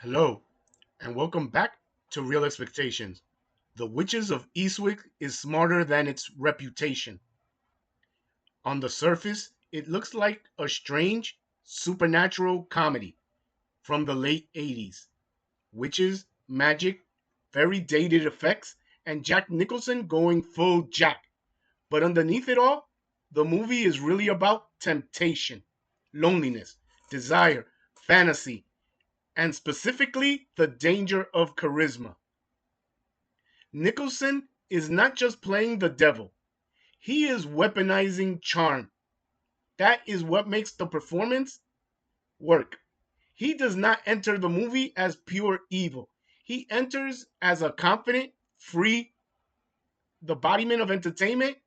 Hello, and welcome back to Real Expectations. The Witches of Eastwick is smarter than its reputation. On the surface, it looks like a strange, supernatural comedy from the late 80s. Witches, magic, very dated effects, and Jack Nicholson going full Jack. But underneath it all, the movie is really about temptation, loneliness, desire, fantasy, and specifically the danger of charisma. Nicholson is not just playing the devil, he is weaponizing charm. That is what makes the performance work. He does not enter the movie as pure evil. He enters as a confident, free, the embodiment of entertainment,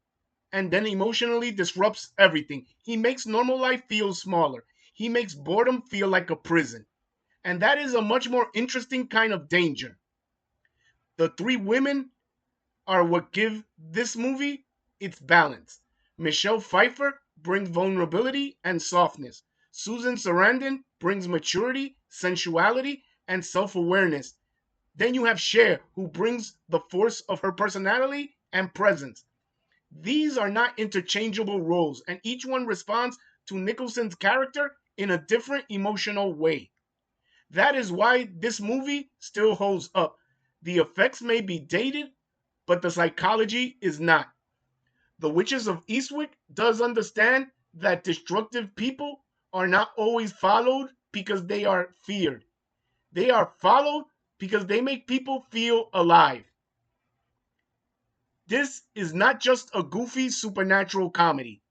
and then emotionally disrupts everything. He makes normal life feel smaller. He makes boredom feel like a prison. And that is a much more interesting kind of danger. The three women are what give this movie its balance. Michelle Pfeiffer brings vulnerability and softness. Susan Sarandon brings maturity, sensuality, and self awareness. Then you have Cher, who brings the force of her personality and presence. These are not interchangeable roles, and each one responds to Nicholson's character in a different emotional way. That is why this movie still holds up. The effects may be dated, but the psychology is not. The Witches of Eastwick does understand that destructive people are not always followed because they are feared. They are followed because they make people feel alive. This is not just a goofy supernatural comedy.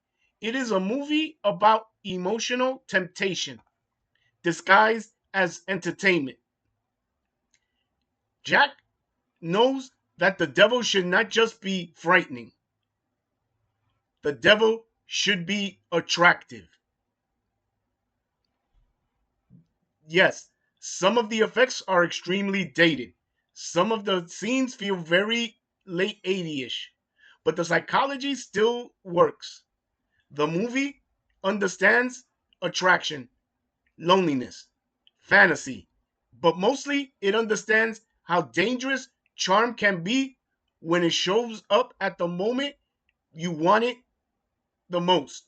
It is a movie about emotional temptation disguised as entertainment. Jack knows that the devil should not just be frightening. The devil should be attractive. Yes, some of the effects are extremely dated. Some of the scenes feel very late 80ish, but the psychology still works. The movie understands attraction, loneliness, fantasy, but mostly it understands how dangerous charm can be when it shows up at the moment you want it the most.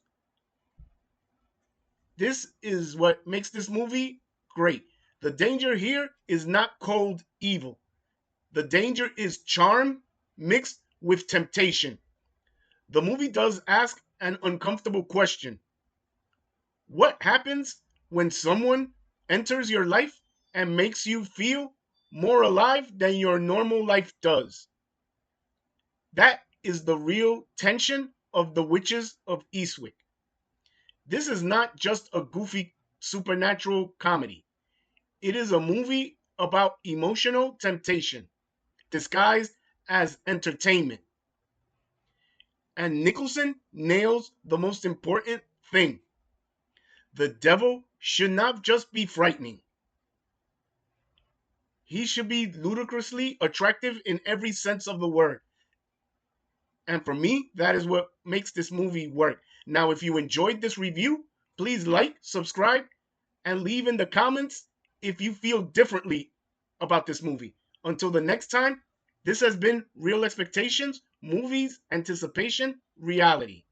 This is what makes this movie great. The danger here is not cold evil. The danger is charm mixed with temptation. The movie does ask an uncomfortable question. What happens when someone enters your life and makes you feel more alive than your normal life does? That is the real tension of The Witches of Eastwick. This is not just a goofy supernatural comedy. It is a movie about emotional temptation disguised as entertainment. And Nicholson nails the most important thing. The devil should not just be frightening. He should be ludicrously attractive in every sense of the word. And for me, that is what makes this movie work. Now, if you enjoyed this review, please like, subscribe, and leave in the comments if you feel differently about this movie. Until the next time, this has been Real Expectations, Movies, Anticipation, Reality.